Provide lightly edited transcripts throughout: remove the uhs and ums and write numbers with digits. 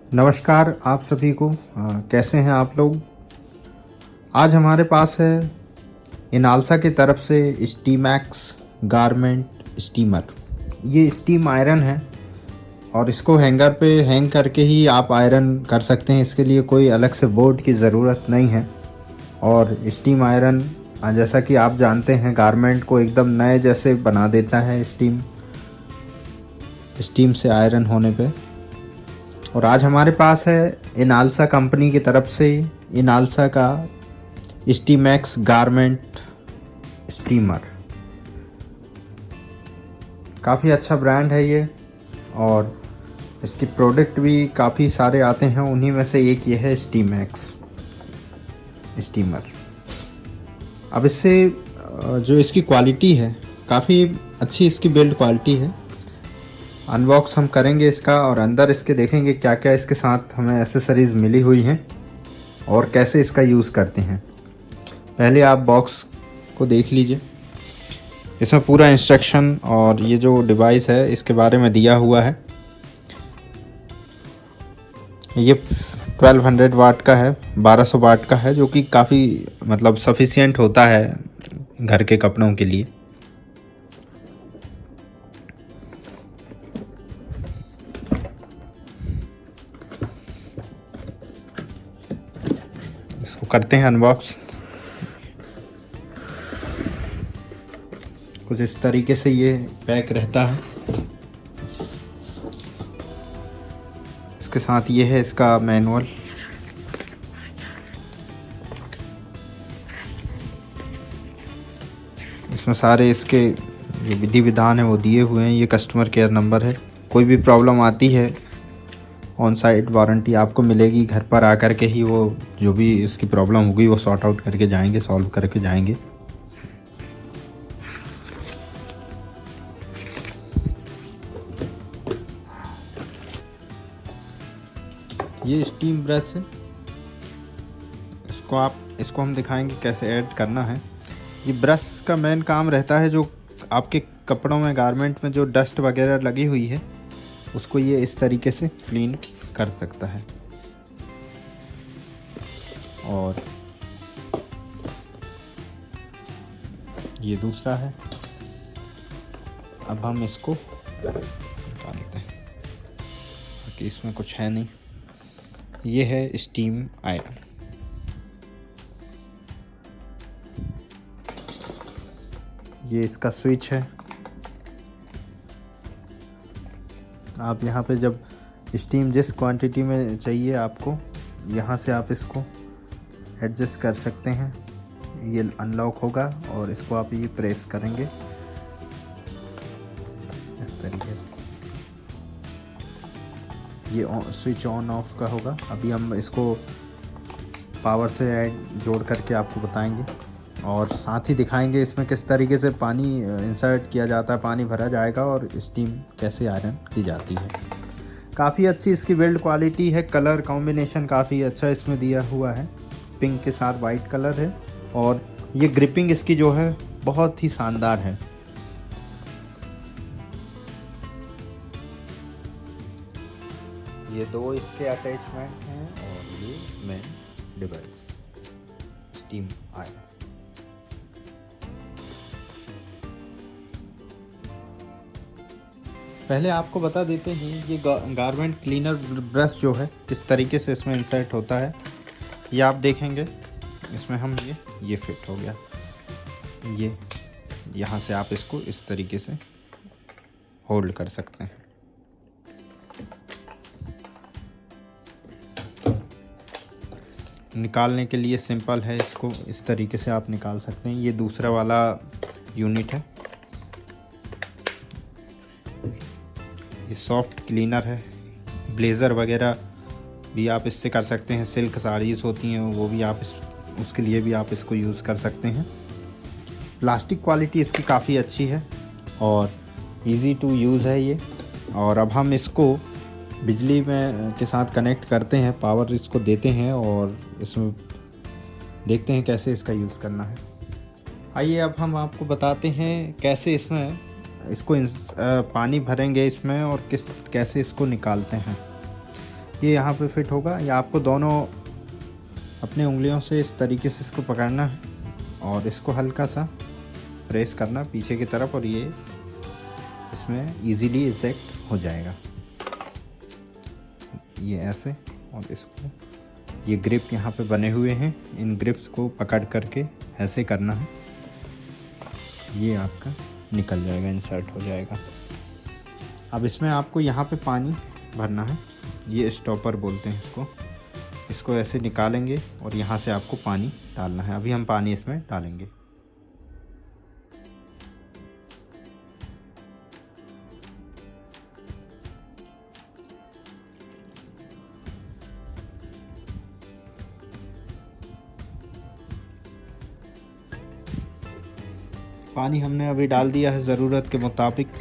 नमस्कार आप सभी को। कैसे हैं आप लोग। आज हमारे पास है इनालसा की तरफ से स्टीमैक्स गारमेंट स्टीमर। ये स्टीम आयरन है और इसको हैंगर पे हैंग करके ही आप आयरन कर सकते हैं। इसके लिए कोई अलग से बोर्ड की ज़रूरत नहीं है। और स्टीम आयरन जैसा कि आप जानते हैं गारमेंट को एकदम नए जैसे बना देता है स्टीम से आयरन होने पे। और आज हमारे पास है इनालसा कंपनी की तरफ से इनालसा का स्टीमैक्स गारमेंट स्टीमर। काफ़ी अच्छा ब्रांड है ये और इसकी प्रोडक्ट भी काफ़ी सारे आते हैं, उन्हीं में से एक ये है स्टीमैक्स स्टीमर। अब इससे जो इसकी क्वालिटी है काफ़ी अच्छी, इसकी बिल्ड क्वालिटी है। अनबॉक्स हम करेंगे इसका और अंदर इसके देखेंगे क्या क्या इसके साथ हमें एसेसरीज़ मिली हुई हैं और कैसे इसका यूज़ करते हैं। पहले आप बॉक्स को देख लीजिए। इसमें पूरा इंस्ट्रक्शन और ये जो डिवाइस है इसके बारे में दिया हुआ है। ये 1200 वाट का है, 1200 वाट का है, जो कि काफ़ी मतलब सफिशिएंट होता है घर के कपड़ों के लिए। इसको करते हैं अनबॉक्स। कुछ इस तरीके से ये पैक रहता है। इसके साथ ये है इसका मैनुअल। इसमें सारे इसके जो विधि विधान है वो दिए हुए हैं। ये कस्टमर केयर नंबर है। कोई भी प्रॉब्लम आती है ऑन साइट वारंटी आपको मिलेगी। घर पर आकर के ही वो जो भी इसकी प्रॉब्लम होगी वो सॉर्ट आउट करके जाएंगे, सॉल्व करके जाएंगे। ये स्टीम ब्रश है। इसको हम दिखाएंगे कैसे ऐड करना है। ये ब्रश का मेन काम रहता है जो आपके कपड़ों में, गारमेंट में जो डस्ट वगैरह लगी हुई है उसको ये इस तरीके से क्लीन कर सकता है। और ये दूसरा है। अब हम इसको निकाल लेते हैं क्योंकि इसमें कुछ है नहीं। ये है स्टीम आयरन। ये इसका स्विच है। आप यहाँ पे जब स्टीम जिस क्वांटिटी में चाहिए आपको, यहाँ से आप इसको एडजस्ट कर सकते हैं। ये अनलॉक होगा और इसको आप ये प्रेस करेंगे इस तरीके से। ये स्विच ऑन ऑफ का होगा। अभी हम इसको पावर से जोड़ करके आपको बताएंगे और साथ ही दिखाएंगे इसमें किस तरीके से पानी इंसर्ट किया जाता है, पानी भरा जाएगा और स्टीम कैसे आयरन की जाती है। काफ़ी अच्छी इसकी बिल्ड क्वालिटी है। कलर कॉम्बिनेशन काफ़ी अच्छा इसमें दिया हुआ है। पिंक के साथ वाइट कलर है और ये ग्रिपिंग इसकी जो है बहुत ही शानदार है। ये दो इसके अटैचमेंट हैं और ये मेन डिवाइस स्टीम आयरन। पहले आपको बता देते हैं ये गारमेंट क्लीनर ब्रश जो है किस तरीके से इसमें इंसर्ट होता है। ये आप देखेंगे इसमें हम ये फिट हो गया। ये यहाँ से आप इसको इस तरीके से होल्ड कर सकते हैं। निकालने के लिए सिंपल है, इसको इस तरीके से आप निकाल सकते हैं। ये दूसरा वाला यूनिट है। ये सॉफ्ट क्लीनर है। ब्लेज़र वगैरह भी आप इससे कर सकते हैं। सिल्क साड़ीज़ होती हैं वो भी आप उसके लिए भी आप इसको यूज़ कर सकते हैं। प्लास्टिक क्वालिटी इसकी काफ़ी अच्छी है और इजी टू यूज़ है ये। और अब हम इसको बिजली में के साथ कनेक्ट करते हैं, पावर इसको देते हैं और इसमें देखते हैं कैसे इसका यूज़ करना है। आइए अब हम आपको बताते हैं कैसे इसको पानी भरेंगे इसमें और कैसे इसको निकालते हैं। ये यहाँ पे फिट होगा। या आपको दोनों अपने उंगलियों से इस तरीके से इसको पकड़ना है और इसको हल्का सा प्रेस करना पीछे की तरफ, और ये इसमें इजीली इजेक्ट हो जाएगा। ये ऐसे, और इसको ये ग्रिप यहाँ पे बने हुए हैं, इन ग्रिप्स को पकड़ करके ऐसे करना है, ये आपका निकल जाएगा, इंसर्ट हो जाएगा। अब इसमें आपको यहाँ पे पानी भरना है, ये स्टॉपर बोलते हैं इसको। इसको ऐसे निकालेंगे और यहाँ से आपको पानी डालना है। अभी हम पानी इसमें डालेंगे। पानी हमने अभी डाल दिया है ज़रूरत के मुताबिक।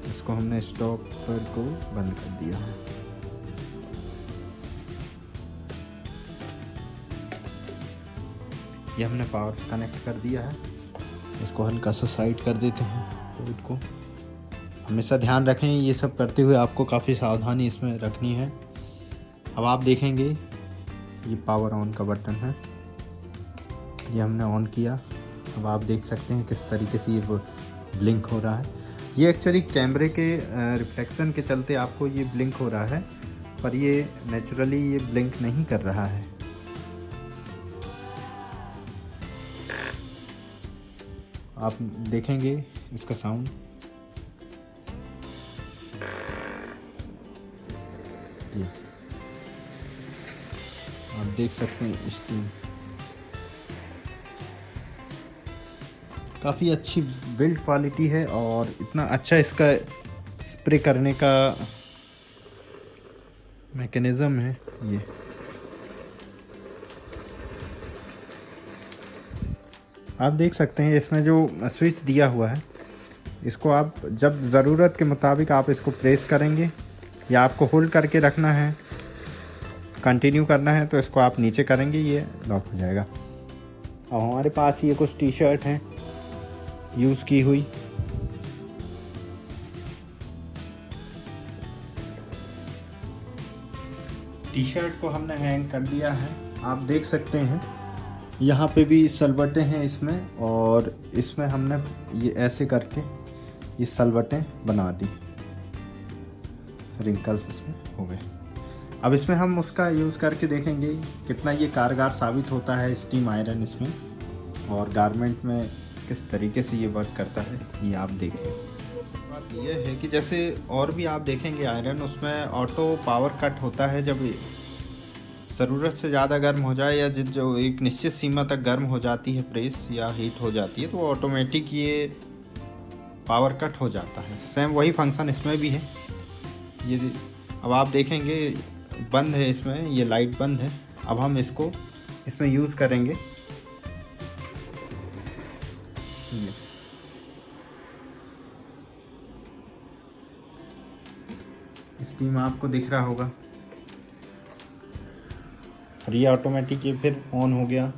इसको हमने स्टॉपर को बंद कर दिया है। ये हमने पावर से कनेक्ट कर दिया है। इसको हल्का सा साइड कर देते हैं बोर्ड को। हमेशा ध्यान रखें, ये सब करते हुए आपको काफ़ी सावधानी इसमें रखनी है। अब आप देखेंगे ये पावर ऑन का बटन है, ये हमने ऑन किया। अब आप देख सकते हैं किस तरीके से ये ब्लिंक हो रहा है। ये एक्चुअली कैमरे के रिफ्लेक्शन के चलते आपको ये ब्लिंक हो रहा है, पर ये नेचुरली ये ब्लिंक नहीं कर रहा है। आप देखेंगे इसका साउंड, ये आप देख सकते हैं। स्टीम काफ़ी अच्छी बिल्ड क्वालिटी है और इतना अच्छा इसका स्प्रे करने का मैकेनिज़्म है। ये आप देख सकते हैं इसमें जो स्विच दिया हुआ है, इसको आप जब ज़रूरत के मुताबिक आप इसको प्रेस करेंगे, या आपको होल्ड करके रखना है, कंटिन्यू करना है तो इसको आप नीचे करेंगे, ये लॉक हो जाएगा। अब हमारे पास ये कुछ टी शर्ट हैं यूज़ की हुई। टी शर्ट को हमने हैंग कर दिया है। आप देख सकते हैं यहाँ पे भी सलवटें हैं इसमें, और इसमें हमने ये ऐसे करके ये सलवटें बना दी, रिंकल्स इसमें हो गए। अब इसमें हम उसका यूज़ करके देखेंगे कितना ये कारगर साबित होता है स्टीम आयरन इसमें, और गारमेंट में किस तरीके से ये वर्क करता है, ये आप देखें। बात यह है कि जैसे और भी आप देखेंगे आयरन, उसमें ऑटो पावर कट होता है जब ज़रूरत से ज़्यादा गर्म हो जाए, या जो एक निश्चित सीमा तक गर्म हो जाती है प्रेस या हीट हो जाती है, तो ऑटोमेटिक ये पावर कट हो जाता है। सेम वही फंक्शन इसमें भी है। ये अब आप देखेंगे बंद है इसमें, ये लाइट बंद है। अब हम इसको इसमें यूज़ करेंगे। स्टीम आपको दिख रहा होगा, और ये ऑटोमेटिक ये फिर ऑन हो गया।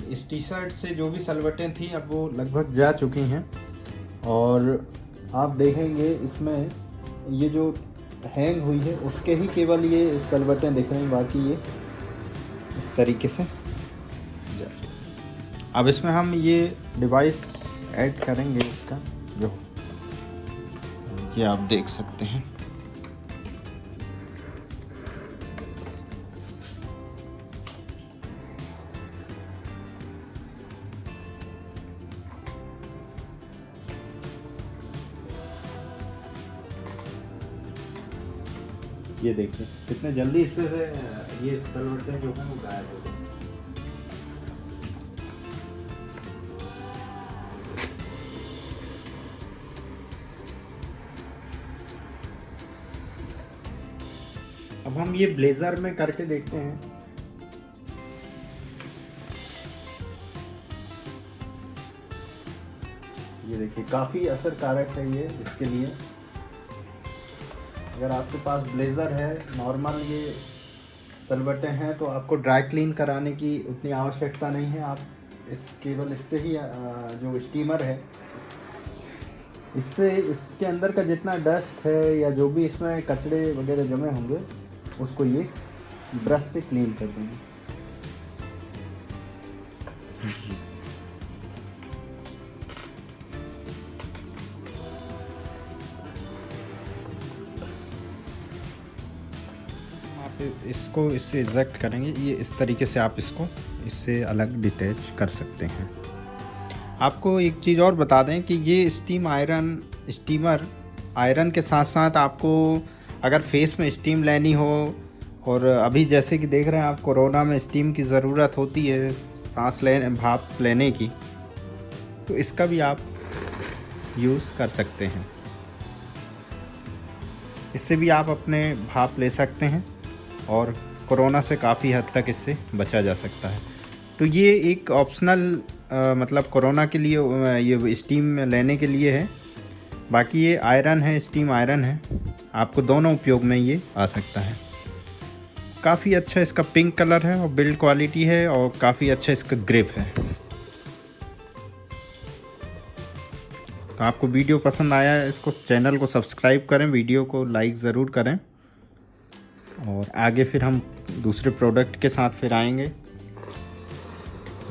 इस टी शर्ट से जो भी सलवटें थी अब वो लगभग जा चुकी हैं, और आप देखेंगे इसमें ये जो हैंग हुई है उसके ही केवल ये सलवटें दिख रही हैं, बाकी ये इस तरीके से जा चुकी। अब इसमें हम ये डिवाइस ऐड करेंगे इसका, जो ये आप देख सकते हैं। ये देखिए कितने जल्दी इससे ये सलवटें जो है वो गायब हो गई। अब हम ये ब्लेजर में करके देखते हैं। ये देखिए काफ़ी असरकारक है ये इसके लिए। अगर आपके पास ब्लेज़र है, नॉर्मल ये सलवटें हैं, तो आपको ड्राई क्लीन कराने की उतनी आवश्यकता नहीं है। आप केवल इससे ही जो स्टीमर है इससे इसके अंदर का जितना डस्ट है या जो भी इसमें कचरे वगैरह जमे होंगे उसको ये ब्रश से क्लीन कर देंगे। आप इसको इससे इजेक्ट करेंगे, ये इस तरीके से आप इसको इससे अलग डिटैच कर सकते हैं। आपको एक चीज़ और बता दें कि ये स्टीमर आयरन के साथ साथ आपको अगर फेस में स्टीम लेनी हो, और अभी जैसे कि देख रहे हैं आप कोरोना में स्टीम की ज़रूरत होती है भाप लेने की, तो इसका भी आप यूज़ कर सकते हैं। इससे भी आप अपने भाप ले सकते हैं और कोरोना से काफ़ी हद तक इससे बचा जा सकता है। तो ये एक ऑप्शनल मतलब कोरोना के लिए ये स्टीम लेने के लिए है। बाकी ये आयरन है, स्टीम आयरन है, आपको दोनों उपयोग में ये आ सकता है। काफ़ी अच्छा इसका पिंक कलर है और बिल्ड क्वालिटी है और काफ़ी अच्छा इसका ग्रिप है। तो आपको वीडियो पसंद आया है, इसको चैनल को सब्सक्राइब करें, वीडियो को लाइक ज़रूर करें, और आगे फिर हम दूसरे प्रोडक्ट के साथ फिर आएंगे।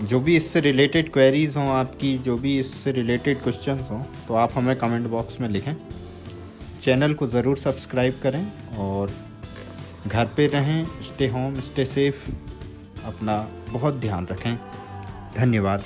जो भी इससे रिलेटेड क्वेरीज़ हों आपकी, जो भी इससे रिलेटेड क्वेश्चंस हों, तो आप हमें कमेंट बॉक्स में लिखें। चैनल को ज़रूर सब्सक्राइब करें और घर पे रहें, स्टे होम, स्टे सेफ, अपना बहुत ध्यान रखें। धन्यवाद।